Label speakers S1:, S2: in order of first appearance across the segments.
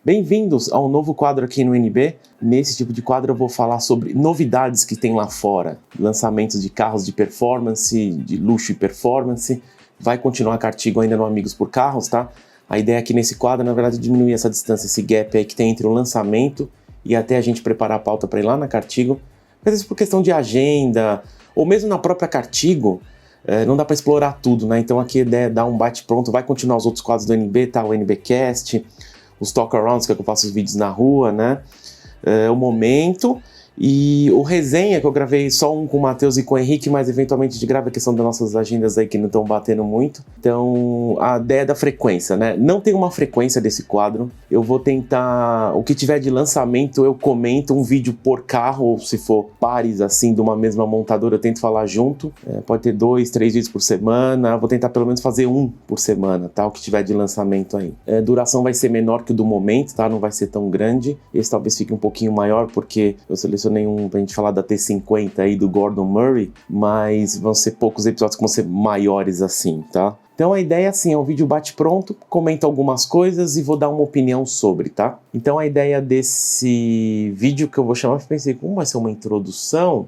S1: Bem-vindos a um novo quadro aqui no NB. Nesse tipo de quadro eu vou falar sobre novidades que tem lá fora, lançamentos de carros de performance, de luxo e performance. Vai continuar a Cartigo ainda no Amigos por Carros, tá? A ideia aqui nesse quadro, na verdade, é diminuir essa distância, esse gap aí que tem entre o lançamento e até a gente preparar a pauta para ir lá na Cartigo. Às vezes por questão de agenda, ou mesmo na própria Cartigo, não dá para explorar tudo, né? Então aqui a ideia é dar um bate-pronto, vai continuar os outros quadros do NB, tá? O NBcast, os talk-arounds, que é que eu faço os vídeos na rua, né? O momento e o resenha, que eu gravei só um com o Matheus e com o Henrique, mas eventualmente a gente grava a questão das nossas agendas aí que não estão batendo muito. Então, a ideia da frequência, né? Não tem uma frequência desse quadro. Eu vou tentar, o que tiver de lançamento eu comento um vídeo por carro, ou se for pares assim de uma mesma montadora, eu tento falar junto. Pode ter 2, 3 vídeos por semana, vou tentar pelo menos fazer um por semana, tá? O que tiver de lançamento aí. Duração vai ser menor que o do momento, tá? Não vai ser tão grande. Esse talvez fique um pouquinho maior, porque eu selecionei pra gente falar da T50 aí do Gordon Murray, mas vão ser poucos episódios que vão ser maiores assim, tá? Então a ideia assim, é um vídeo bate-pronto, comento algumas coisas e vou dar uma opinião sobre, tá? Então a ideia desse vídeo que eu vou chamar, eu pensei, como vai ser uma introdução?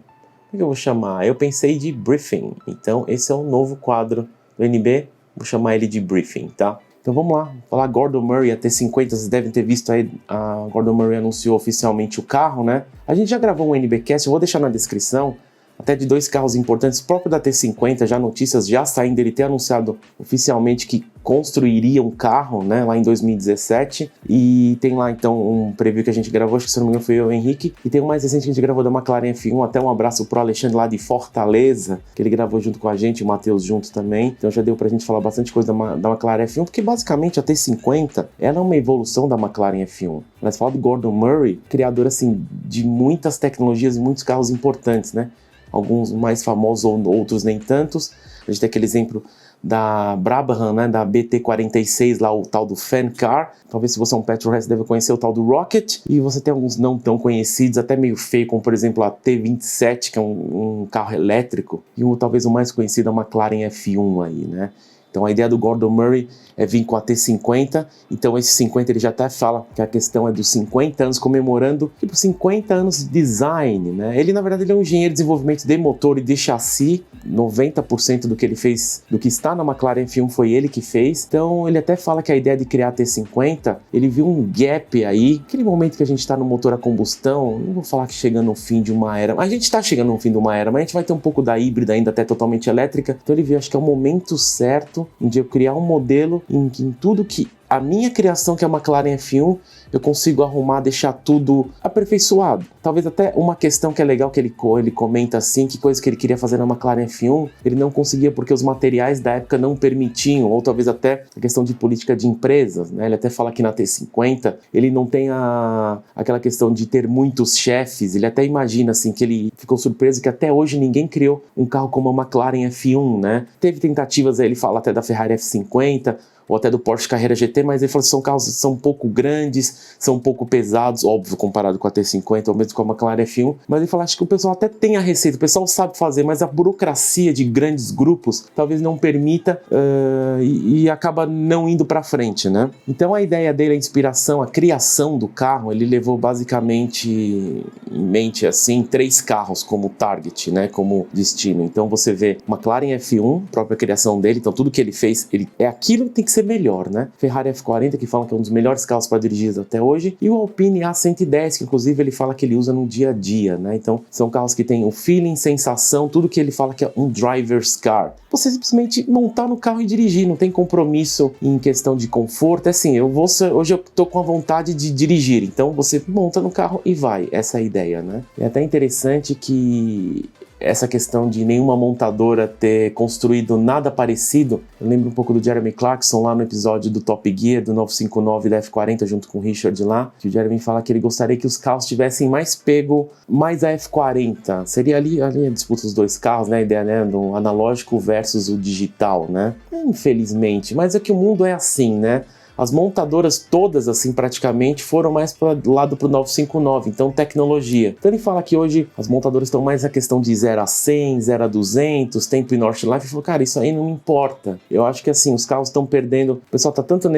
S1: O que eu vou chamar? Eu pensei de briefing, então esse é um novo quadro do NB, vou chamar ele de briefing, tá? Então vamos lá, falar Gordon Murray, a T50, vocês devem ter visto aí, a Gordon Murray anunciou oficialmente o carro, né? A gente já gravou um NBcast, eu vou deixar na descrição, até de 2 carros importantes, próprio da T50, já notícias já saindo, ele ter anunciado oficialmente que construiria um carro, né, lá em 2017, e tem lá então um preview que a gente gravou, acho que se não me engano foi eu e o Henrique, e tem um mais recente que a gente gravou da McLaren F1, até um abraço pro Alexandre lá de Fortaleza, que ele gravou junto com a gente, o Matheus junto também, então já deu pra gente falar bastante coisa da McLaren F1, porque basicamente a T50, ela é uma evolução da McLaren F1. Nós falamos do Gordon Murray, criador assim de muitas tecnologias e muitos carros importantes, né? Alguns mais famosos ou outros nem tantos. A gente tem aquele exemplo da Brabham, né, da BT46, lá o tal do Fan Car. Talvez se você é um petrolhead você deve conhecer o tal do Rocket. E você tem alguns não tão conhecidos, até meio feio, como por exemplo a T27, que é um carro elétrico. E talvez o mais conhecido é a McLaren F1 aí, né? Então a ideia do Gordon Murray é vir com a T50, então esse 50 ele já até fala que a questão é dos 50 anos, comemorando tipo 50 anos de design, né? Ele na verdade ele é um engenheiro de desenvolvimento de motor e de chassi, 90% do que ele fez, do que está na McLaren F1 foi ele que fez, então ele até fala que a ideia de criar a T50, ele viu um gap aí, aquele momento que a gente está no motor a combustão, não vou falar que chegando no fim de uma era, a gente está chegando no fim de uma era, mas a gente vai ter um pouco da híbrida ainda até totalmente elétrica, então ele viu, acho que é o momento certo de eu criar um modelo em tudo que a minha criação, que é a McLaren F1, eu consigo arrumar, deixar tudo aperfeiçoado. Talvez até uma questão que é legal que ele comenta assim, que coisa que ele queria fazer na McLaren F1, ele não conseguia porque os materiais da época não permitiam, ou talvez até a questão de política de empresas, né? Ele até fala que na T50 ele não tem aquela questão de ter muitos chefes, ele até imagina assim que ele ficou surpreso que até hoje ninguém criou um carro como a McLaren F1, né? Teve tentativas, ele fala até da Ferrari F50, ou até do Porsche Carrera GT, mas ele falou que são carros que são um pouco grandes, são um pouco pesados, óbvio, comparado com a T50 ou mesmo com a McLaren F1, mas ele falou, acho que o pessoal até tem a receita, o pessoal sabe fazer, mas a burocracia de grandes grupos talvez não permita e acaba não indo para frente, né? Então a ideia dele, a inspiração, a criação do carro, ele levou basicamente em mente, assim, 3 carros como target, né, como destino. Então você vê McLaren F1, própria criação dele, então tudo que ele fez, ele é aquilo que tem que ser melhor, né? Ferrari F40, que falam que é um dos melhores carros para dirigir até hoje, e o Alpine A110, que inclusive ele fala que ele usa no dia a dia, né? Então são carros que têm o feeling, sensação, tudo que ele fala que é um driver's car. Você simplesmente montar no carro e dirigir, não tem compromisso em questão de conforto. É assim, hoje eu tô com a vontade de dirigir, então você monta no carro e vai. Essa é a ideia, né? É até interessante que essa questão de nenhuma montadora ter construído nada parecido, eu lembro um pouco do Jeremy Clarkson lá no episódio do Top Gear, do 959 da F40, junto com o Richard lá, que o Jeremy fala que ele gostaria que os carros tivessem mais pego, mais a F40. Seria ali a disputa dos 2 carros, né? A ideia, né, do analógico versus o digital, né? Infelizmente, mas é que o mundo é assim, né? As montadoras todas, assim, praticamente, foram mais para o lado pro 959, então tecnologia. Então ele fala que hoje as montadoras estão mais na questão de 0 a 100, 0 a 200, tempo e Northlife. Ele falou, cara, isso aí não me importa. Eu acho que, assim, os carros estão perdendo... O pessoal tá tanto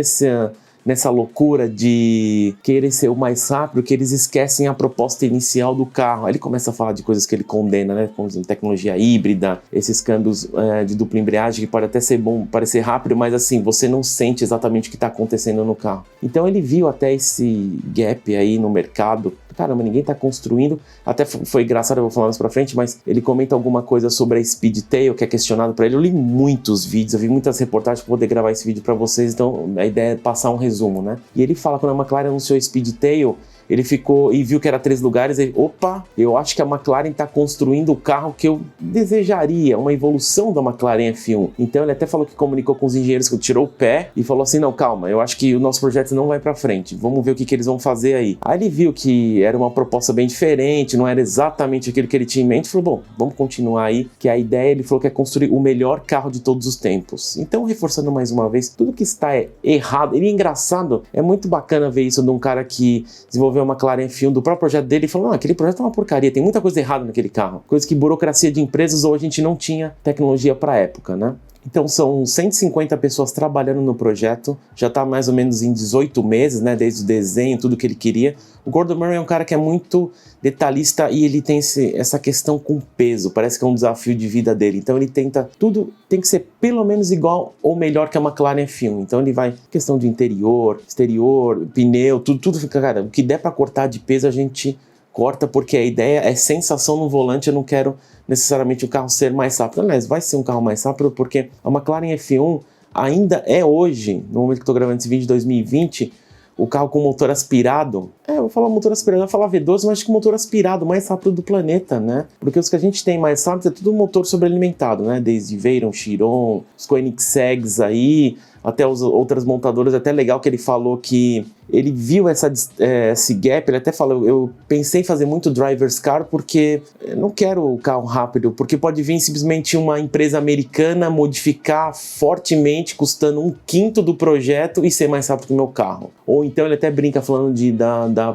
S1: nessa loucura de querer ser o mais rápido que eles esquecem a proposta inicial do carro. Aí ele começa a falar de coisas que ele condena, né? Como tecnologia híbrida, esses câmbios de dupla embreagem, que pode até ser bom, parecer rápido, mas assim, você não sente exatamente o que está acontecendo no carro. Então ele viu até esse gap aí no mercado. Caramba, ninguém está construindo. Até foi engraçado, eu vou falar mais pra frente, mas ele comenta alguma coisa sobre a Speedtail, que é questionado para ele. Eu li muitos vídeos, eu vi muitas reportagens para poder gravar esse vídeo para vocês, então a ideia é passar um resumo, né? E ele fala, quando a McLaren anunciou a Speedtail, ele ficou e viu que era 3 lugares, ele, opa, eu acho que a McLaren está construindo o carro que eu desejaria, uma evolução da McLaren F1. Então ele até falou que comunicou com os engenheiros, que tirou o pé e falou assim, não, calma, eu acho que o nosso projeto não vai para frente, vamos ver o que eles vão fazer aí. Aí ele viu que era uma proposta bem diferente, não era exatamente aquilo que ele tinha em mente, falou, bom, vamos continuar aí, que a ideia, ele falou que é construir o melhor carro de todos os tempos. Então, reforçando mais uma vez, tudo que está errado, ele é engraçado, é muito bacana ver isso de um cara que desenvolveu uma McLaren F1 do próprio projeto dele e falou, não, aquele projeto é uma porcaria, tem muita coisa errada naquele carro. Coisa que burocracia de empresas ou a gente não tinha tecnologia para a época, né? Então são 150 pessoas trabalhando no projeto, já está mais ou menos em 18 meses, né, desde o desenho, tudo que ele queria. O Gordon Murray é um cara que é muito detalhista e ele tem essa questão com peso, parece que é um desafio de vida dele. Então ele tenta, tudo tem que ser pelo menos igual ou melhor que a McLaren F1. Então ele vai, questão de interior, exterior, pneu, tudo fica, cara, o que der para cortar de peso a gente corta, porque a ideia é sensação no volante, eu não quero necessariamente o carro ser mais rápido. Aliás, vai ser um carro mais rápido porque a McLaren F1 ainda é hoje, no momento que estou gravando esse vídeo, 2020, o carro com motor aspirado, eu vou falar motor aspirado, eu vou falar V12, mas acho que motor aspirado mais rápido do planeta, né? Porque os que a gente tem mais rápido é tudo motor sobrealimentado, né? Desde Veyron, Chiron, os Koenigsegg's aí, até as outras montadoras. É até legal que ele falou que ele viu esse gap, ele até falou, eu pensei em fazer muito driver's car porque eu não quero o carro rápido, porque pode vir simplesmente uma empresa americana modificar fortemente, custando 1/5 do projeto e ser mais rápido que o meu carro. Ou então ele até brinca falando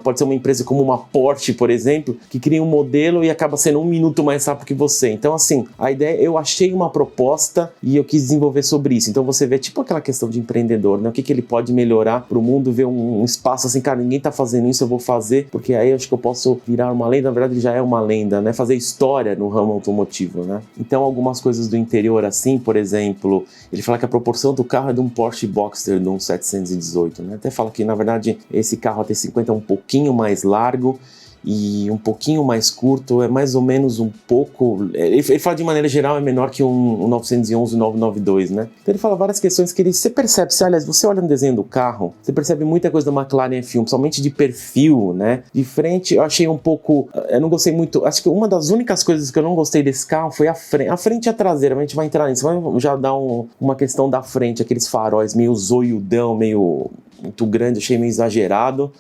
S1: pode ser uma empresa como uma Porsche, por exemplo, que cria um modelo e acaba sendo 1 minuto mais rápido que você. Então assim, a ideia, eu achei uma proposta e eu quis desenvolver sobre isso. Então você vê tipo aquela questão de empreendedor, né? O que ele pode melhorar para o mundo, ver um espaço assim, cara, ninguém tá fazendo isso, eu vou fazer, porque aí eu acho que eu posso virar uma lenda. Na verdade ele já é uma lenda, né? Fazer história no ramo automotivo, né? Então algumas coisas do interior assim, por exemplo, ele fala que a proporção do carro é de um Porsche Boxster de um 718, né? Até fala que na verdade esse carro T50 é um pouquinho mais largo e um pouquinho mais curto, é mais ou menos um pouco, ele fala de maneira geral é menor que um 911 992, né? Então ele fala várias questões que você percebe, aliás, você olha no desenho do carro, você percebe muita coisa da McLaren F1, principalmente de perfil, né? De frente eu achei um pouco, eu não gostei muito, acho que uma das únicas coisas que eu não gostei desse carro foi a frente e a traseira, a gente vai entrar nisso, vai já dar uma questão da frente, aqueles faróis meio zoiudão, meio muito grande, achei meio exagerado.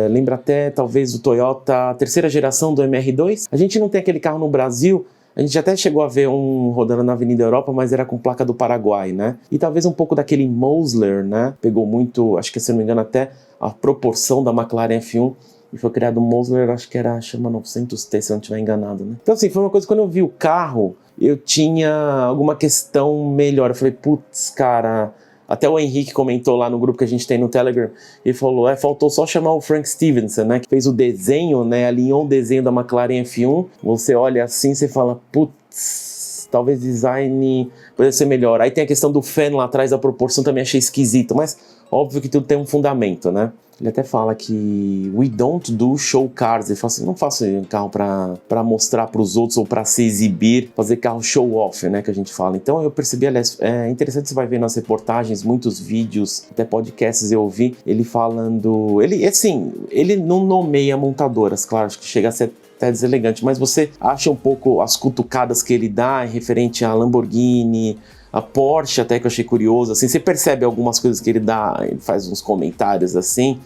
S1: Lembra até talvez o Toyota terceira geração do MR2. A gente não tem aquele carro no Brasil, a gente até chegou a ver um rodando na Avenida Europa, mas era com placa do Paraguai, né? E talvez um pouco daquele Mosler, né? Pegou muito, acho que se não me engano até a proporção da McLaren F1 e foi criado o Mosler, acho que era, chama 900T, se eu não estiver enganado, né? Então assim, foi uma coisa, quando eu vi o carro, eu tinha alguma questão melhor, eu falei, putz, cara... Até o Henrique comentou lá no grupo que a gente tem no Telegram, ele falou, faltou só chamar o Frank Stevenson, né, que fez o desenho, né, alinhou o desenho da McLaren F1, você olha assim, você fala, putz, talvez design poderia ser melhor. Aí tem a questão do fan lá atrás, da proporção, também achei esquisito, mas óbvio que tudo tem um fundamento, né. Ele até fala que we don't do show cars. Ele fala assim, não faço um carro para mostrar para os outros ou para se exibir, fazer carro show off, né, que a gente fala. Então eu percebi, aliás, é interessante, você vai ver nas reportagens, muitos vídeos, até podcasts eu ouvi, ele falando, ele não nomeia montadoras, claro, acho que chega a ser até deselegante, mas você acha um pouco as cutucadas que ele dá em referente a Lamborghini, a Porsche, até que eu achei curioso, assim, você percebe algumas coisas que ele dá, ele faz uns comentários assim,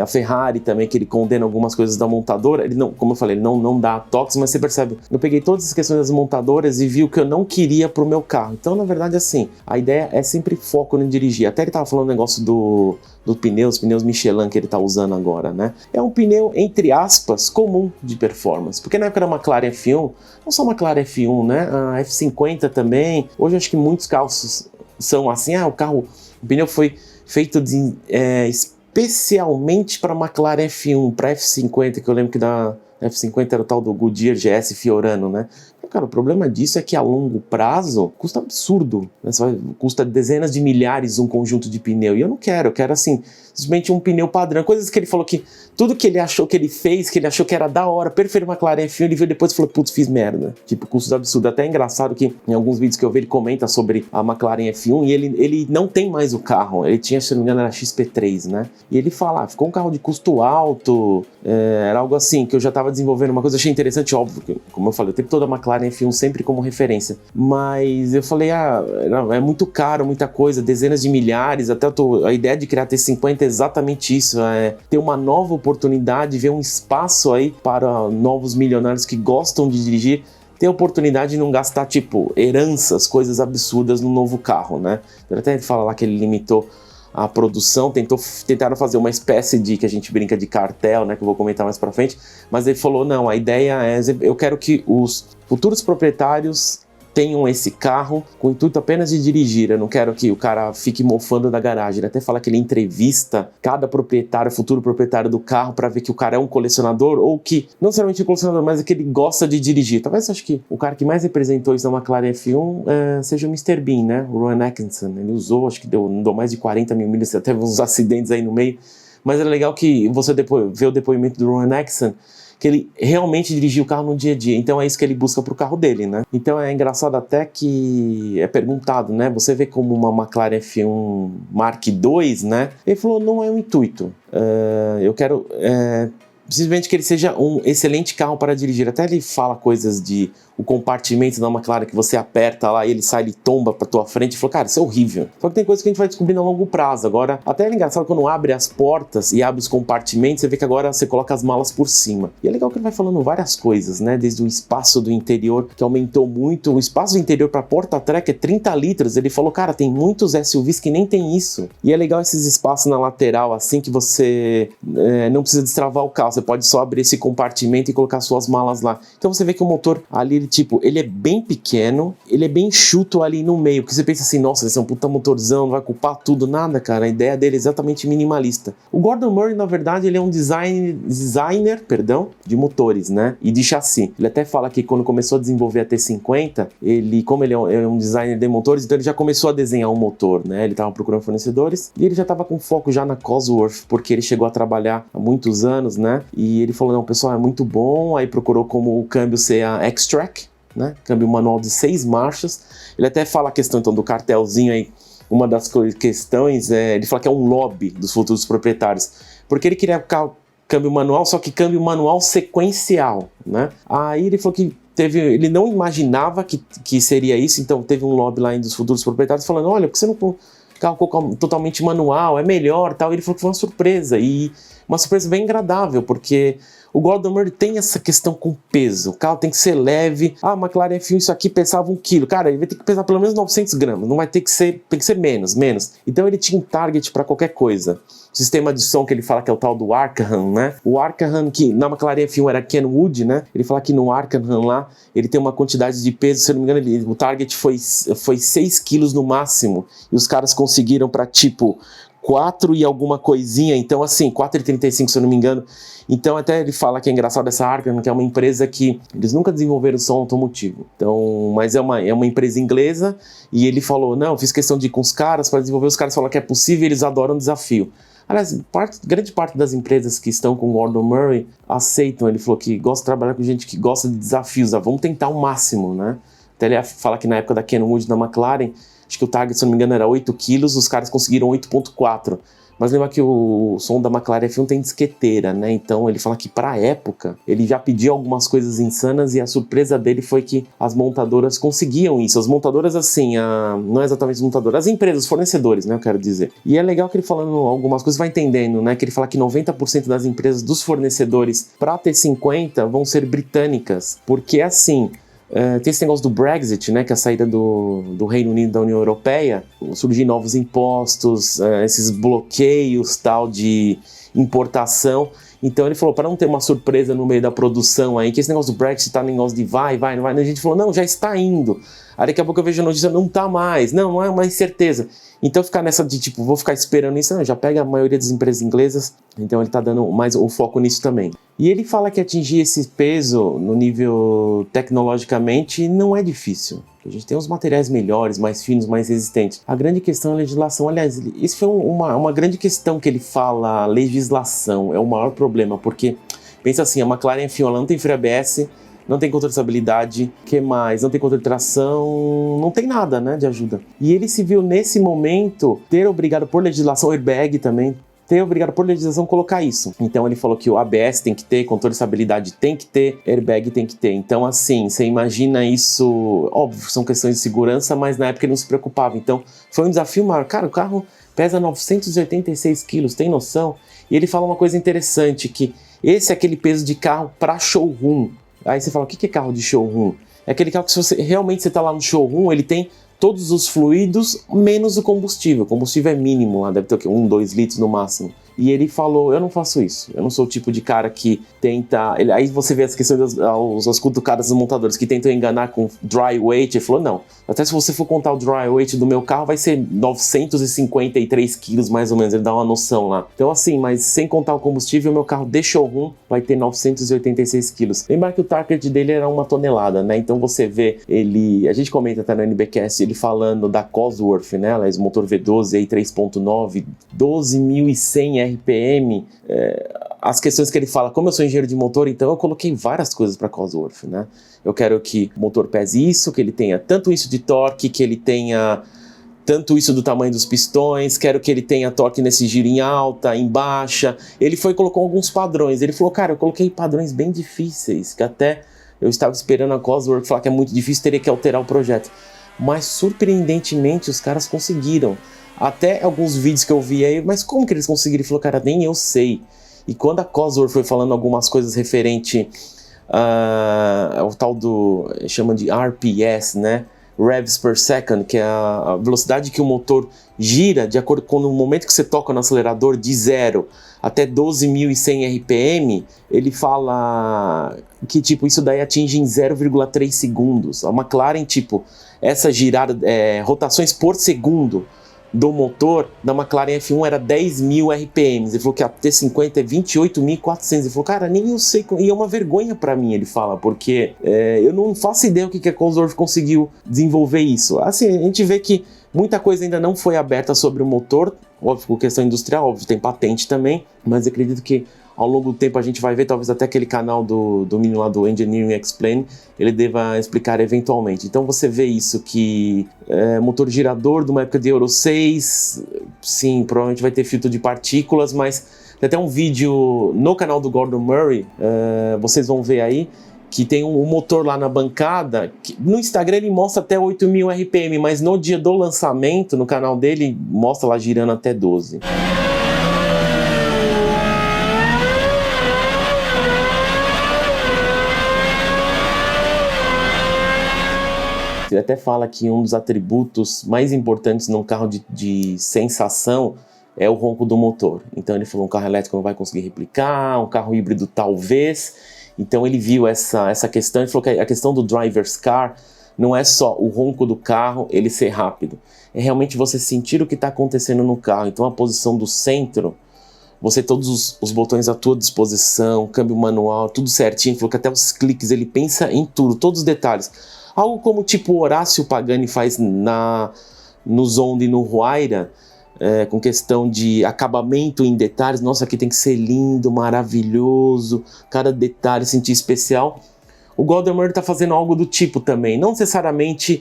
S1: a Ferrari também, que ele condena algumas coisas da montadora, ele não, como eu falei, ele não dá toques, mas você percebe, eu peguei todas as questões das montadoras e vi o que eu não queria pro meu carro. Então, na verdade, assim, a ideia é sempre foco no dirigir. Até ele tava falando o negócio dos pneus Michelin que ele tá usando agora, né? É um pneu, entre aspas, comum de performance, porque na época da McLaren F1, não só a McLaren F1, né? A F50 também, hoje acho que muitos carros são assim, o pneu foi feito especialmente para McLaren F1, para F50, que eu lembro que da F50 era o tal do Goodyear GS Fiorano, né? Cara, o problema disso é que a longo prazo custa absurdo, né? Custa dezenas de milhares um conjunto de pneu, e eu não quero, eu quero assim, simplesmente um pneu padrão, coisas que ele falou que tudo que ele achou que ele fez, que ele achou que era da hora, perfeito McLaren F1, ele veio depois e falou, putz, fiz merda, tipo, custos absurdos. Até é engraçado que em alguns vídeos que eu vi ele comenta sobre a McLaren F1 e ele não tem mais o carro, ele tinha, se não me engano, era XP3, né? E ele fala, ficou um carro de custo alto, era algo assim, que eu já estava desenvolvendo uma coisa, achei interessante, óbvio, que, como eu falei, eu tenho toda a McLaren F1 sempre como referência, mas eu falei, é muito caro, muita coisa, dezenas de milhares, até a ideia de criar T50 é exatamente isso, é ter uma nova oportunidade, ver um espaço aí para novos milionários que gostam de dirigir, ter a oportunidade de não gastar, tipo, heranças, coisas absurdas no novo carro, né? Ele até fala lá que ele limitou a produção, tentaram fazer uma espécie de, que a gente brinca de cartel, né, que eu vou comentar mais pra frente, mas ele falou, não, a ideia é, eu quero que os futuros proprietários tenham esse carro com o intuito apenas de dirigir, eu não quero que o cara fique mofando da garagem. Ele até fala que ele entrevista cada proprietário, futuro proprietário do carro, para ver que o cara é um colecionador, ou que, não necessariamente um colecionador, mas é que ele gosta de dirigir. Talvez, acho que o cara que mais representou isso na McLaren F1 seja o Mr. Bean, né, o Rowan Atkinson. Ele usou, acho que deu mais de 40 mil milhas, até uns acidentes aí no meio, mas é legal que você depois vê o depoimento do Rowan Atkinson, que ele realmente dirigia o carro no dia a dia, então é isso que ele busca pro carro dele, né? Então é engraçado até que é perguntado, né? Você vê como uma McLaren F1 Mark II, né? Ele falou, não é um intuito, eu quero simplesmente que ele seja um excelente carro para dirigir. Até ele fala coisas de o compartimento da McLaren que você aperta lá e ele sai, ele tomba pra tua frente. Ele falou, cara, isso é horrível. Só que tem coisas que a gente vai descobrindo a longo prazo. Agora, até é engraçado quando abre as portas e abre os compartimentos, você vê que agora você coloca as malas por cima. E é legal que ele vai falando várias coisas, né? Desde o espaço do interior, que aumentou muito. O espaço do interior para porta-treco é 30 litros. Ele falou, cara, tem muitos SUVs que nem tem isso. E é legal esses espaços na lateral, assim, que você não precisa destravar o carro. Você pode só abrir esse compartimento e colocar suas malas lá. Então você vê que o motor ali, ele é bem pequeno, ele é bem enxuto ali no meio, porque você pensa assim, nossa, esse é um puta motorzão, vai culpar tudo, nada, cara, a ideia dele é exatamente minimalista. O Gordon Murray, na verdade, ele é um designer, de motores, né, e de chassi. Ele até fala que quando começou a desenvolver a T50, como ele é um designer de motores, então ele já começou a desenhar um motor, né, ele estava procurando fornecedores, e ele já estava com foco já na Cosworth, porque ele chegou a trabalhar há muitos anos, né, e ele falou, não, pessoal, é muito bom, aí procurou como o câmbio ser a X-Track, né? Câmbio manual de 6 marchas. Ele até fala a questão então do cartelzinho aí. Uma das questões ele fala que é um lobby dos futuros proprietários, porque ele queria câmbio manual, só que câmbio manual sequencial, né? Aí ele falou que ele não imaginava que seria isso, então teve um lobby lá dos futuros proprietários falando, olha, por que você não carro totalmente manual, é melhor, tal. Ele falou que foi uma surpresa, e uma surpresa bem agradável, porque o Gordon Murray tem essa questão com peso, o carro tem que ser leve. A McLaren F1, isso aqui pesava 1 kg, cara, ele vai ter que pesar pelo menos 900 gramas, não vai ter que ser, tem que ser menos. Então ele tinha um target para qualquer coisa. O sistema de som que ele fala que é o tal do Arkham, né? O Arkham, que na McLaren F1 era Kenwood, né? Ele fala que no Arkham lá, ele tem uma quantidade de peso, se eu não me engano, o target foi 6 quilos no máximo, e os caras conseguiram para tipo 4 e alguma coisinha, então assim, 4,35 se eu não me engano. Então até ele fala que é engraçado essa Arkham, que é uma empresa que eles nunca desenvolveram som automotivo, então, mas é uma empresa inglesa, e ele falou, não, fiz questão de ir com os caras para desenvolver, os caras falaram que é possível, eles adoram o desafio. Aliás, grande parte das empresas que estão com o Gordon Murray aceitam, ele falou que gosta de trabalhar com gente que gosta de desafios, vamos tentar o máximo, né? Até ele fala que na época da Kenwood na McLaren, acho que o target, se não me engano, era 8 quilos, os caras conseguiram 8,4. Mas lembra que o som da McLaren F1 tem disqueteira, né? Então ele fala que pra época, ele já pediu algumas coisas insanas, e a surpresa dele foi que as montadoras conseguiam isso. As montadoras, assim, não é exatamente as montadoras, as empresas, os fornecedores, né? Eu quero dizer. E é legal que ele falando algumas coisas, vai entendendo, né? Que ele fala que 90% das empresas, dos fornecedores pra T50 vão ser britânicas. Porque, assim, tem esse negócio do Brexit, né, que é a saída do Reino Unido da União Europeia, surgir novos impostos, esses bloqueios tal de importação, Então ele falou, para não ter uma surpresa no meio da produção aí, que esse negócio do Brexit tá negócio de vai, não vai, a gente falou, não, já está indo. Aí daqui a pouco eu vejo a notícia, não tá mais, não é uma incerteza. Então ficar nessa de tipo, vou ficar esperando isso, não, já pega a maioria das empresas inglesas, então ele tá dando mais o foco nisso também. E ele fala que atingir esse peso no nível tecnologicamente não é difícil. A gente tem uns materiais melhores, mais finos, mais resistentes. A grande questão é a legislação. Aliás, isso foi uma grande questão que ele fala, legislação, é o maior problema, porque, pensa assim, a McLaren F1 ela não tem freio ABS, não tem controle de estabilidade, que mais? Não tem controle de tração, não tem nada, né, de ajuda. E ele se viu nesse momento ter obrigado por legislação, airbag também, ter obrigado por legislação colocar isso. Então ele falou que o ABS tem que ter, controle de estabilidade tem que ter, airbag tem que ter. Então assim, você imagina isso, óbvio, são questões de segurança, mas na época ele não se preocupava. Então foi um desafio maior. Cara, o carro pesa 986 quilos, tem noção? E ele fala uma coisa interessante, que esse é aquele peso de carro para showroom. Aí você fala, o que é carro de showroom? É aquele carro que se você realmente está lá no showroom, ele tem todos os fluidos menos o combustível. O combustível é mínimo lá, deve ter o quê? 1, 2 litros no máximo. E ele falou, eu não faço isso. Eu não sou o tipo de cara que tenta... Aí você vê as questões, as cutucadas dos montadores que tentam enganar com dry weight. Ele falou, não. Até se você for contar o dry weight do meu carro, vai ser 953 quilos mais ou menos. Ele dá uma noção lá. Então assim, mas sem contar o combustível, o meu carro de showroom vai ter 986 quilos. Lembrar que o target dele era 1 tonelada, né? Então você vê ele... A gente comenta até no NBcast ele falando da Cosworth, né? O motor V12 aí 3.9, 12.100 RPM, as questões que ele fala, como eu sou engenheiro de motor, então eu coloquei várias coisas para Cosworth, né? Eu quero que o motor pese isso, que ele tenha tanto isso de torque, que ele tenha tanto isso do tamanho dos pistões, quero que ele tenha torque nesse giro em alta, em baixa. Ele foi e colocou alguns padrões. Ele falou, cara, eu coloquei padrões bem difíceis, que até eu estava esperando a Cosworth falar que é muito difícil, teria que alterar o projeto. Mas surpreendentemente os caras conseguiram. Até alguns vídeos que eu vi aí, mas como que eles conseguiram? Ele falou, cara, nem eu sei. E quando a Cosworth foi falando algumas coisas referente ao tal do, chama de RPS, né? Revs per second, que é a velocidade que o motor gira de acordo com o momento que você toca no acelerador de 0 até 12.100 RPM, ele fala que tipo, isso daí atinge em 0,3 segundos. A McLaren, tipo, essa girada, rotações por segundo do motor da McLaren F1 era 10.000 RPMs. Ele falou que a T50 é 28.400. Ele falou, cara, nem eu sei. E é uma vergonha pra mim, ele fala, porque eu não faço ideia o que a Cosworth conseguiu desenvolver isso. Assim, a gente vê que muita coisa ainda não foi aberta sobre o motor. Óbvio, questão industrial, óbvio, tem patente também, mas acredito que ao longo do tempo a gente vai ver, talvez até aquele canal do menino lá do Engineering Explain, ele deva explicar eventualmente. Então você vê isso, que motor girador de uma época de Euro 6, sim, provavelmente vai ter filtro de partículas, mas tem até um vídeo no canal do Gordon Murray, vocês vão ver aí, que tem um motor lá na bancada, que no Instagram ele mostra até 8.000 RPM, mas no dia do lançamento, no canal dele, mostra lá girando até 12. Ele até fala que um dos atributos mais importantes num carro de sensação é o ronco do motor. Então ele falou, um carro elétrico não vai conseguir replicar, um carro híbrido talvez. Então ele viu essa questão, ele falou que a questão do driver's car não é só o ronco do carro, ele ser rápido. É realmente você sentir o que está acontecendo no carro. Então a posição do centro, você todos os botões à tua disposição, câmbio manual, tudo certinho. Ele falou que até os cliques, ele pensa em tudo, todos os detalhes. Algo como tipo o Horácio Pagani faz no Zonda e no Huayra, com questão de acabamento em detalhes. Nossa, aqui tem que ser lindo, maravilhoso, cada detalhe sentir especial. O Gordon Murray está fazendo algo do tipo também, não necessariamente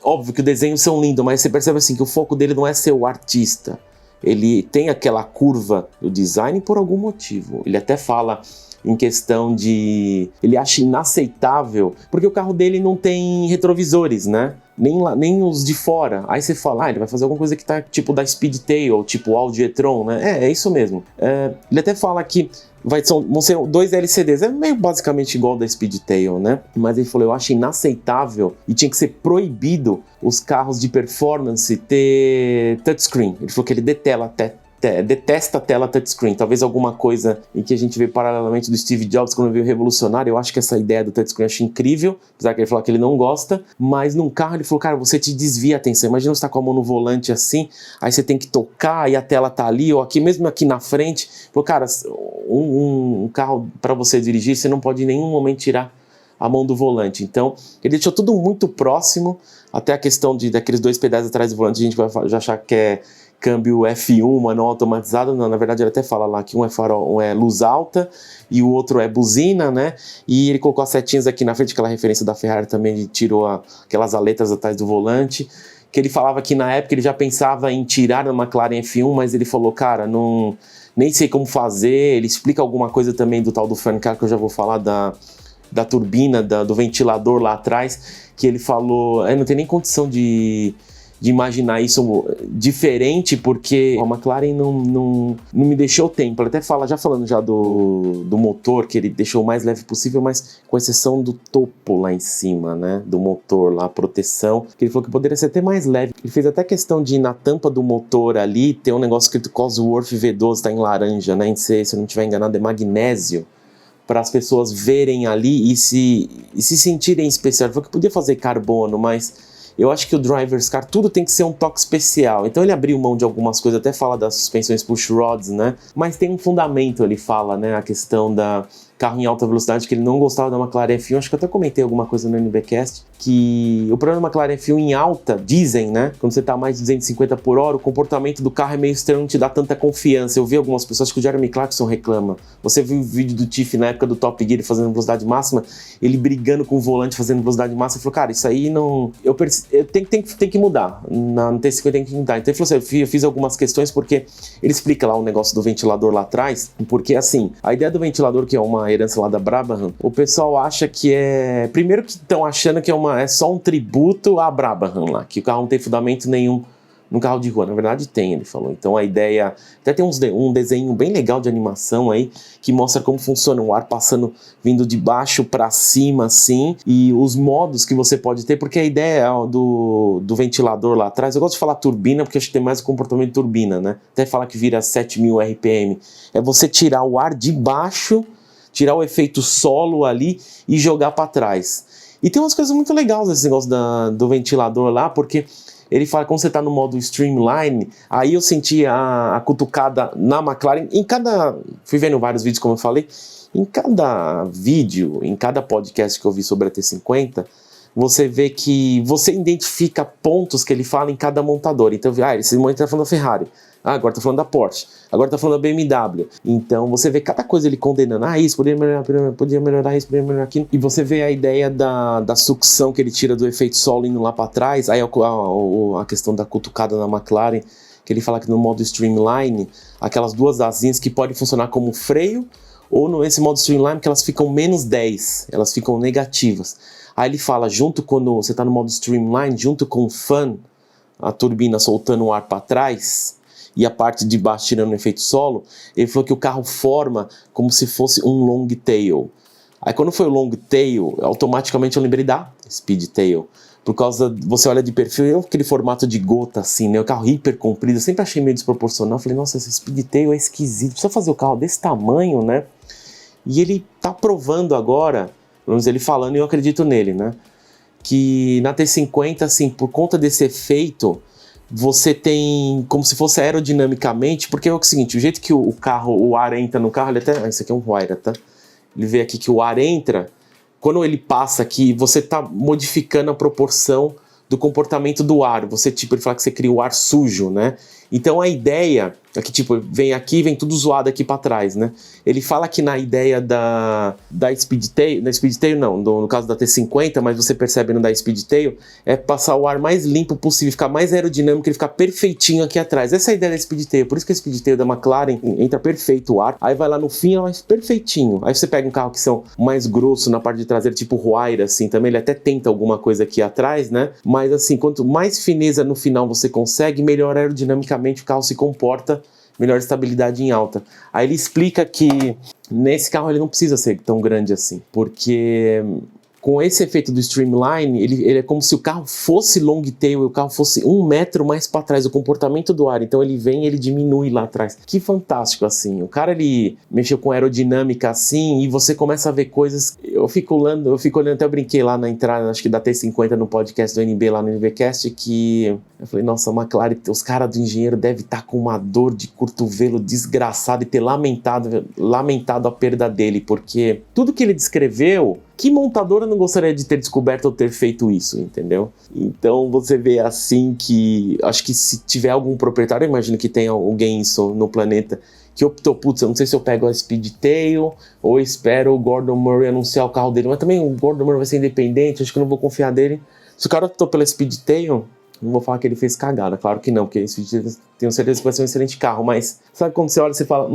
S1: óbvio que os desenhos são lindos, mas você percebe assim que o foco dele não é ser o artista. Ele tem aquela curva do design por algum motivo. Ele até fala em questão de... Ele acha inaceitável, porque o carro dele não tem retrovisores, né? Nem os de fora. Aí você fala, ele vai fazer alguma coisa que tá tipo da Speedtail, tipo Audi e-tron, né? É isso mesmo. Ele até fala que vão ser 2 LCDs, é meio basicamente igual da Speedtail, né? Mas ele falou, eu acho inaceitável e tinha que ser proibido os carros de performance ter touchscreen. Ele falou que ele detela até detesta a tela touchscreen. Talvez alguma coisa em que a gente vê paralelamente do Steve Jobs quando veio revolucionário. Eu acho que essa ideia do touchscreen eu acho incrível, apesar que ele falou que ele não gosta, mas num carro ele falou, cara, você te desvia a atenção. Imagina você tá com a mão no volante assim, aí você tem que tocar e a tela tá ali, ou aqui mesmo aqui na frente. Ele falou, cara, um carro para você dirigir, você não pode em nenhum momento tirar a mão do volante. Então, ele deixou tudo muito próximo, até a questão daqueles 2 pedais atrás do volante, a gente vai já achar que é câmbio F1, manual automatizado. Não, na verdade ele até fala lá que um é farol, um é luz alta e o outro é buzina, né? E ele colocou as setinhas aqui na frente, aquela referência da Ferrari também, ele tirou aquelas aletas atrás do volante, que ele falava que na época ele já pensava em tirar a McLaren F1, mas ele falou, cara, não, nem sei como fazer. Ele explica alguma coisa também do tal do fan car, que eu já vou falar da turbina, do ventilador lá atrás, que ele falou, não tem nem condição de imaginar isso diferente, porque a McLaren não me deixou tempo. Ele até fala, já falando do motor, que ele deixou o mais leve possível, mas com exceção do topo lá em cima, né, do motor lá, a proteção, que ele falou que poderia ser até mais leve. Ele fez até questão de, na tampa do motor ali, ter um negócio escrito Cosworth V12, tá em laranja, né, se eu não estiver enganado, é magnésio, para as pessoas verem ali e se sentirem especial. Ele falou que podia fazer carbono, mas eu acho que o Driver's Car, tudo tem que ser um toque especial. Então ele abriu mão de algumas coisas, até fala das suspensões push rods, né? Mas tem um fundamento, ele fala, né? A questão da carro em alta velocidade, que ele não gostava da McLaren F1. Acho que eu até comentei alguma coisa no NBcast, que o problema da McLaren F1 em alta, dizem, né? Quando você tá a mais de 250 por hora, o comportamento do carro é meio estranho, não te dá tanta confiança. Eu vi algumas pessoas, acho que o Jeremy Clarkson reclama. Você viu o vídeo do Tiff na época do Top Gear fazendo velocidade máxima, ele brigando com o volante fazendo velocidade máxima. Ele falou, cara, isso aí não... Eu tem que mudar. No T50 tem que mudar. Então ele falou assim, eu fiz algumas questões, porque ele explica lá o negócio do ventilador lá atrás, porque assim, a ideia do ventilador, que é uma herança lá da Brabham, o pessoal acha que é... Primeiro que estão achando que é só um tributo à Brabham lá, que o carro não tem fundamento nenhum no carro de rua. Na verdade tem, ele falou. Então a ideia... Até tem um desenho bem legal de animação aí, que mostra como funciona o ar passando, vindo de baixo para cima, assim, e os modos que você pode ter, porque a ideia do ventilador lá atrás, eu gosto de falar turbina, porque acho que tem mais o comportamento de turbina, né? Até fala que vira 7.000 RPM. É você tirar o ar de baixo, tirar o efeito solo ali e jogar para trás. E tem umas coisas muito legais nesse negócio do ventilador lá, porque ele fala que quando você está no modo Streamline, aí eu senti a cutucada na McLaren. Fui vendo vários vídeos, como eu falei, em cada vídeo, em cada podcast que eu vi sobre a T50, você vê que você identifica pontos que ele fala em cada montador. Então, esse momento está falando da Ferrari. Agora tá falando da Porsche, agora tá falando da BMW. Então você vê cada coisa ele condenando. Isso, podia melhorar isso, podia melhorar aquilo. E você vê a ideia da sucção que ele tira do efeito solo indo lá para trás. Aí a questão da cutucada na McLaren, que ele fala que no modo Streamline, aquelas duas asinhas que podem funcionar como freio, ou nesse modo Streamline que elas ficam menos 10, elas ficam negativas. Aí ele fala, quando você tá no modo Streamline, junto com o fan, a turbina soltando o ar para trás, e a parte de baixo tirando o efeito solo, ele falou que o carro forma como se fosse um long tail. Aí quando foi o long tail, automaticamente eu lembrei da speed tail, por causa, você olha de perfil, aquele formato de gota assim, né, o carro hiper comprido, eu sempre achei meio desproporcional. Eu falei, nossa, esse speed tail é esquisito, precisa fazer o carro desse tamanho, né? E ele tá provando agora, vamos dizer, ele falando, e eu acredito nele, né, que na T50, assim, por conta desse efeito, você tem como se fosse aerodinamicamente, porque é o seguinte, o jeito que o ar entra no carro, ele até... Esse aqui é um Huayra, tá? Ele vê aqui que o ar entra, quando ele passa aqui, você está modificando a proporção do comportamento do ar. Ele fala que você cria o ar sujo, né? Então a ideia é que, vem aqui, vem tudo zoado aqui para trás, né? Ele fala que na ideia da Speed Tail não, no caso da T50, mas você percebe no da Speed Tail, é passar o ar mais limpo possível, ficar mais aerodinâmico, ele ficar perfeitinho aqui atrás. Essa é a ideia da Speed Tail, por isso que a Speed Tail da McLaren entra perfeito o ar, aí vai lá no fim, ela vai perfeitinho. Aí você pega um carro que são mais grosso na parte de traseira, tipo o Huayra, assim, também ele até tenta alguma coisa aqui atrás, né? Mas assim, quanto mais fineza no final você consegue, melhor aerodinamicamente o carro se comporta, melhor estabilidade em alta. Aí ele explica que nesse carro ele não precisa ser tão grande assim, porque com esse efeito do streamline, ele é como se o carro fosse long tail, o carro fosse 1 metro mais para trás, o comportamento do ar. Então ele vem e ele diminui lá atrás. Que fantástico, assim. O cara, ele mexeu com aerodinâmica assim, e você começa a ver coisas. Eu fico olhando, até eu brinquei lá na entrada, acho que da T50 no podcast do NB, lá no NBcast, que eu falei, nossa, a McLaren, os caras do engenheiro devem estar com uma dor de cotovelo desgraçada e ter lamentado a perda dele, porque tudo que ele descreveu, que montadora não gostaria de ter descoberto ou ter feito isso, entendeu? Então você vê assim que, acho que se tiver algum proprietário, eu imagino que tenha alguém isso no planeta, que optou, putz, eu não sei se eu pego a Speedtail ou espero o Gordon Murray anunciar o carro dele, mas também o Gordon Murray vai ser independente, acho que eu não vou confiar dele. Se o cara optou pela Speedtail, não vou falar que ele fez cagada, claro que não, porque a Speedtail tenho certeza que vai ser um excelente carro, mas sabe quando você olha e você fala,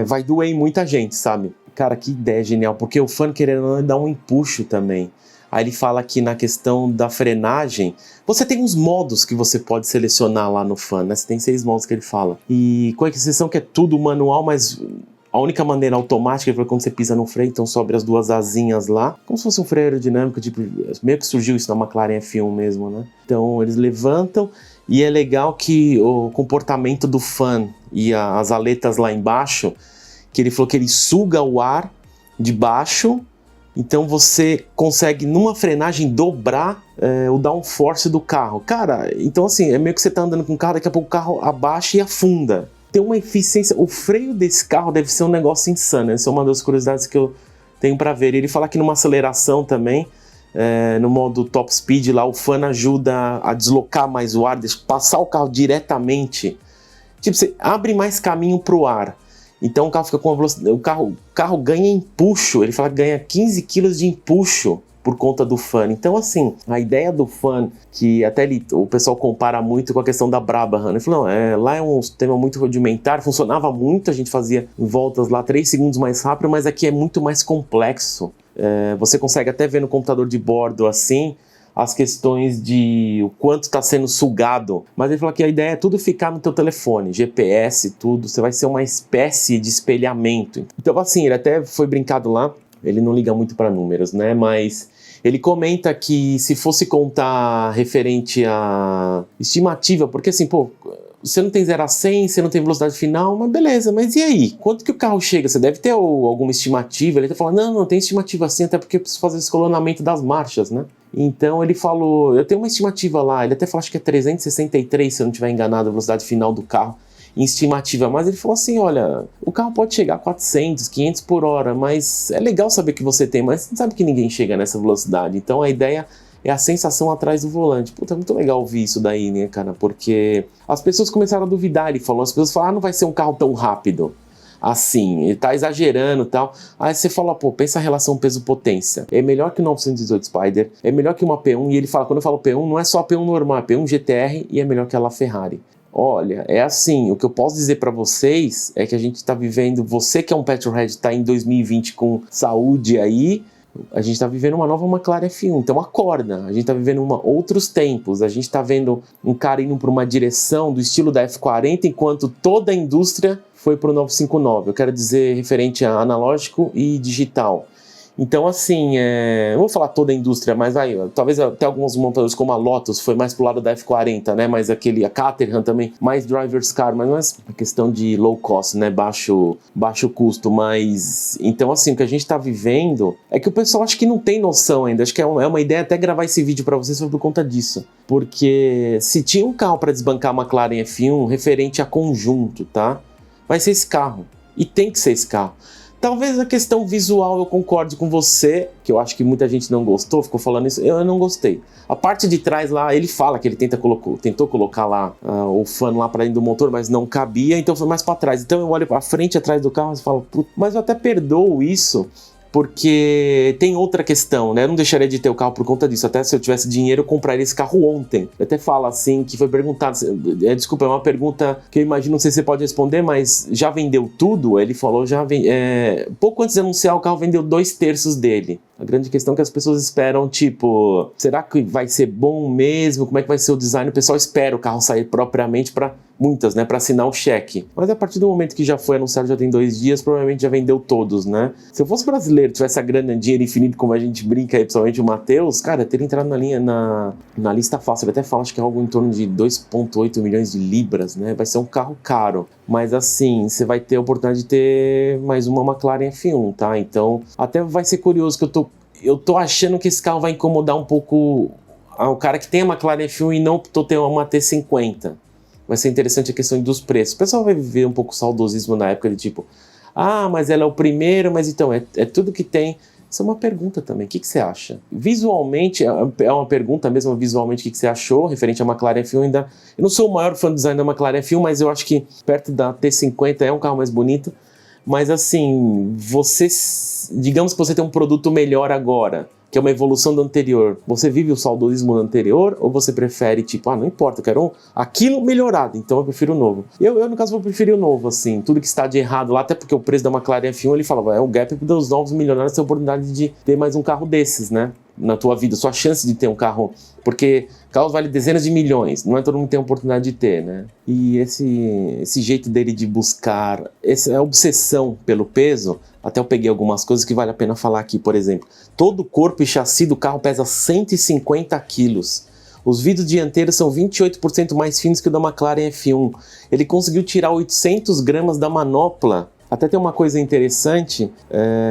S1: vai doer em muita gente, sabe? Cara, que ideia genial, porque o fã querendo dar um empuxo também. Aí ele fala que na questão da frenagem, você tem uns modos que você pode selecionar lá no fã, né? Você tem 6 modos que ele fala. E com a exceção que é tudo manual, mas a única maneira automática foi quando você pisa no freio, então sobe as 2 asinhas lá, como se fosse um freio aerodinâmico, tipo, meio que surgiu isso na McLaren F1 mesmo, né? Então eles levantam, e é legal que o comportamento do fã e as aletas lá embaixo, que ele falou que ele suga o ar de baixo, então você consegue numa frenagem dobrar o downforce do carro. Cara, então assim, é meio que você tá andando com o carro, daqui a pouco o carro abaixa e afunda. Tem uma eficiência, o freio desse carro deve ser um negócio insano, essa é uma das curiosidades que eu tenho para ver. Ele fala que numa aceleração também, no modo top speed lá, o fan ajuda a deslocar mais o ar, passar o carro diretamente, tipo, você abre mais caminho pro ar. Então o carro fica com uma velocidade, o carro ganha empuxo, ele fala que ganha 15 kg de empuxo por conta do fan. Então assim, a ideia do fan, que até o pessoal compara muito com a questão da Brabham, ele falou, não, lá é um sistema muito rudimentar, funcionava muito, a gente fazia voltas lá 3 segundos mais rápido, mas aqui é muito mais complexo. Você consegue até ver no computador de bordo assim, as questões de o quanto está sendo sugado, mas ele falou que a ideia é tudo ficar no teu telefone, GPS, tudo, você vai ser uma espécie de espelhamento. Então assim, ele até foi brincado lá, ele não liga muito para números, né, mas ele comenta que se fosse contar referente à estimativa, porque assim, pô, você não tem 0 a 100, você não tem velocidade final, mas beleza, mas e aí? Quanto que o carro chega? Você deve ter alguma estimativa? Ele tá falando, não tem estimativa assim, até porque eu preciso fazer esse escalonamento das marchas, né? Então ele falou, eu tenho uma estimativa lá, ele até falou, acho que é 363, se eu não estiver enganado, a velocidade final do carro, em estimativa, mas ele falou assim, olha, o carro pode chegar a 400, 500 por hora, mas é legal saber que você tem, mas você sabe que ninguém chega nessa velocidade, então a ideia é a sensação atrás do volante. Puta, é muito legal ouvir isso daí, né, cara, porque as pessoas começaram a duvidar, ele falou, as pessoas falaram, não vai ser um carro tão rápido assim, ele tá exagerando e tal. Aí você fala, pô, pensa a relação peso-potência. É melhor que o 918 Spider, é melhor que uma P1, e ele fala, quando eu falo P1, não é só a P1 normal, é P1 GTR e é melhor que a LaFerrari. Olha, é assim, o que eu posso dizer pra vocês é que a gente tá vivendo, você que é um petrolhead, tá em 2020 com saúde aí, a gente tá vivendo uma nova McLaren F1, então acorda, a gente tá vivendo outros tempos, a gente tá vendo um cara indo pra uma direção do estilo da F40, enquanto toda a indústria foi pro 959, eu quero dizer referente a analógico e digital. Então assim, não vou falar toda a indústria, mas talvez até alguns montadores como a Lotus foi mais pro lado da F40, né, mas a Caterham também, mais driver's car, mas não é a questão de low cost, né, baixo custo, mas então assim, o que a gente tá vivendo é que o pessoal acho que não tem noção ainda, acho que é uma ideia até gravar esse vídeo pra vocês por conta disso, porque se tinha um carro pra desbancar a McLaren F1 referente a conjunto, tá, vai ser esse carro, e tem que ser esse carro. Talvez a questão visual eu concorde com você, que eu acho que muita gente não gostou, ficou falando isso, eu não gostei. A parte de trás lá, ele fala que ele tentou colocar lá o fan lá para dentro do motor, mas não cabia, então foi mais para trás. Então eu olho para frente e atrás do carro e falo, mas eu até perdoo isso, porque tem outra questão, né? Eu não deixaria de ter o carro por conta disso. Até se eu tivesse dinheiro, eu compraria esse carro ontem. Eu até falo assim, que foi perguntado... Desculpa, é uma pergunta que eu imagino, não sei se você pode responder, mas já vendeu tudo? Ele falou, pouco antes de anunciar, o carro vendeu 2/3 dele. A grande questão é que as pessoas esperam, tipo... Será que vai ser bom mesmo? Como é que vai ser o design? O pessoal espera o carro sair propriamente para muitas, né, para assinar o cheque. Mas a partir do momento que já foi anunciado, já tem 2 dias, provavelmente já vendeu todos, né? Se eu fosse brasileiro, tivesse a grana, dinheiro infinito, como a gente brinca aí, principalmente o Matheus, cara, teria entrado na lista fácil. Ele até fala, acho que é algo em torno de 2,8 milhões de libras, né? Vai ser um carro caro. Mas assim, você vai ter a oportunidade de ter mais uma McLaren F1, tá? Então, até vai ser curioso que eu tô achando que esse carro vai incomodar um pouco o cara que tem a McLaren F1 e não optou ter uma T50. Vai ser interessante a questão dos preços. O pessoal vai viver um pouco o saudosismo na época de tipo, mas ela é o primeiro, mas então, é tudo que tem. Isso é uma pergunta também, o que você acha? Visualmente, é uma pergunta mesmo, visualmente, o que você achou referente à McLaren F1 ainda? Eu não sou o maior fã do design da McLaren F1, mas eu acho que perto da T50 é um carro mais bonito. Mas assim, digamos que você tem um produto melhor agora, que é uma evolução do anterior. Você vive o saudosismo do anterior ou você prefere, tipo, não importa, eu quero aquilo melhorado, então eu prefiro o novo. Eu no caso, vou preferir o novo, assim, tudo que está de errado lá, até porque o preço da McLaren F1, ele falava, é o gap dos novos milionários, tem a oportunidade de ter mais um carro desses, né? Na tua vida, sua chance de ter um carro, porque carros vale dezenas de milhões, não é todo mundo que tem a oportunidade de ter, né? E esse jeito dele de buscar, essa obsessão pelo peso, até eu peguei algumas coisas que vale a pena falar aqui, por exemplo, todo o corpo e chassi do carro pesa 150 quilos. Os vidros dianteiros são 28% mais finos que o da McLaren F1. Ele conseguiu tirar 800 gramas da manopla. Até tem uma coisa interessante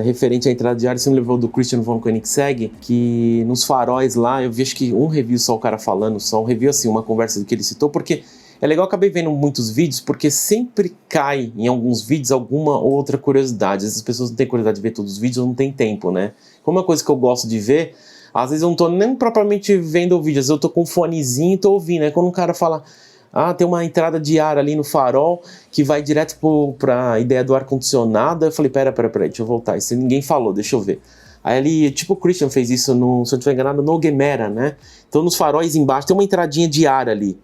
S1: referente à entrada de ar, você me levou do Christian von Koenigsegg, que nos faróis lá, eu vi acho que um review só o cara falando, só um review assim, uma conversa do que ele citou, porque é legal, eu acabei vendo muitos vídeos, porque sempre cai em alguns vídeos alguma outra curiosidade. As pessoas não têm curiosidade de ver todos os vídeos, não tem tempo, né? Como é uma coisa que eu gosto de ver, às vezes eu não tô nem propriamente vendo o vídeo, às vezes eu tô com um fonezinho e tô ouvindo, né? Quando um cara fala, tem uma entrada de ar ali no farol que vai direto para a ideia do ar-condicionado, eu falei, pera, deixa eu voltar, isso ninguém falou, deixa eu ver. Aí ali, tipo o Christian fez isso, se eu não estiver enganado, no Gemera, né? Então nos faróis embaixo tem uma entradinha de ar ali.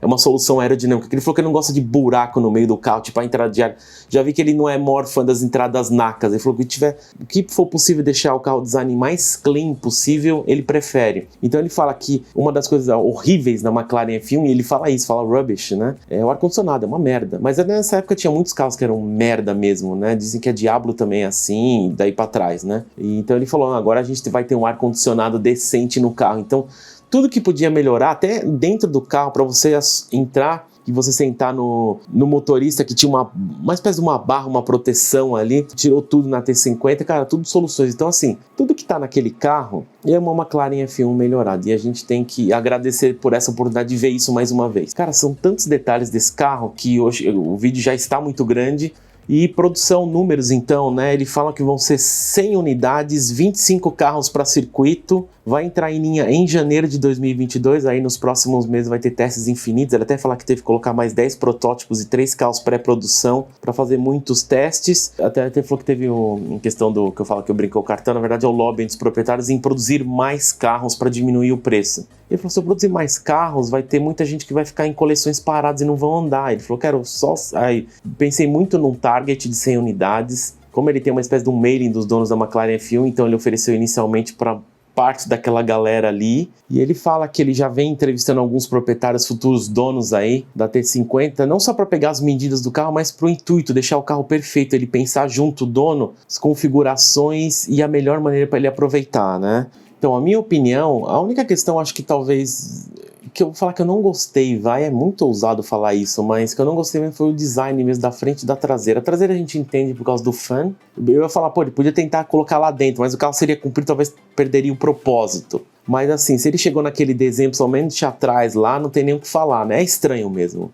S1: É uma solução aerodinâmica. Ele falou que ele não gosta de buraco no meio do carro, tipo a entrada de ar. Já vi que ele não é maior fã das entradas nacas. Ele falou que o que for possível deixar o carro design mais clean possível, ele prefere. Então ele fala que uma das coisas horríveis na McLaren F1, e ele fala isso, fala rubbish, né? É o ar-condicionado, é uma merda. Mas nessa época tinha muitos carros que eram merda mesmo, né? Dizem que a Diablo também é assim, daí pra trás, né? E então ele falou, agora a gente vai ter um ar-condicionado decente no carro. Então tudo que podia melhorar, até dentro do carro, para você entrar e você sentar no motorista que tinha uma espécie de uma barra, uma proteção ali, tirou tudo na T50, cara, tudo soluções. Então assim, tudo que tá naquele carro é uma McLaren F1 melhorada e a gente tem que agradecer por essa oportunidade de ver isso mais uma vez. Cara, são tantos detalhes desse carro que hoje o vídeo já está muito grande. E produção, números então, né? Ele fala que vão ser 100 unidades, 25 carros para circuito, vai entrar em linha em janeiro de 2022, aí nos próximos meses vai ter testes infinitos. Ele até fala que teve que colocar mais 10 protótipos e 3 carros pré-produção para fazer muitos testes. Até falou que teve em questão do que eu falo que eu brinco o cartão, na verdade é o lobby entre os proprietários em produzir mais carros para diminuir o preço. Ele falou, se eu produzir mais carros, vai ter muita gente que vai ficar em coleções paradas e não vão andar. Ele falou, quero só... Aí, pensei muito num target de 100 unidades. Como ele tem uma espécie de um mailing dos donos da McLaren F1, então ele ofereceu inicialmente para parte daquela galera ali. E ele fala que ele já vem entrevistando alguns proprietários, futuros donos aí da T50, não só para pegar as medidas do carro, mas para o intuito, deixar o carro perfeito, ele pensar junto o dono, as configurações e a melhor maneira para ele aproveitar, né? Então, a minha opinião, a única questão, acho que talvez, que eu vou falar que eu não gostei, é muito ousado falar isso, mas que eu não gostei mesmo foi o design mesmo da frente e da traseira. A traseira a gente entende por causa do fan. Eu ia falar, ele podia tentar colocar lá dentro, mas o carro seria comprido, talvez perderia o propósito. Mas assim, se ele chegou naquele desenho somente atrás lá, não tem nem o que falar, né? É estranho mesmo.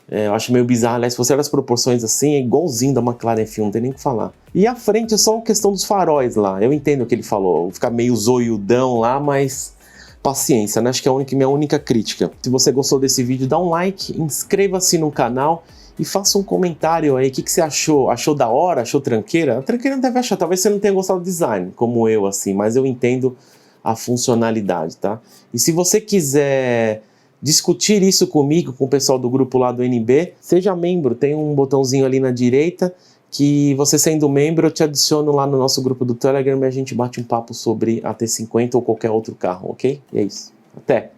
S1: Eu acho meio bizarro, aliás, se você olha as proporções assim, é igualzinho da McLaren F1, não tem nem o que falar. E a frente é só a questão dos faróis lá, eu entendo o que ele falou, ficar meio zoiudão lá, mas paciência, né? Acho que é minha única crítica. Se você gostou desse vídeo, dá um like, inscreva-se no canal e faça um comentário aí, o que você achou? Achou da hora? Achou tranqueira? A tranqueira não deve achar, talvez você não tenha gostado do design, como eu, assim, mas eu entendo a funcionalidade, tá? E se você quiser discutir isso comigo, com o pessoal do grupo lá do NB, seja membro, tem um botãozinho ali na direita, que você sendo membro, eu te adiciono lá no nosso grupo do Telegram e a gente bate um papo sobre a T50 ou qualquer outro carro, ok? E é isso. Até!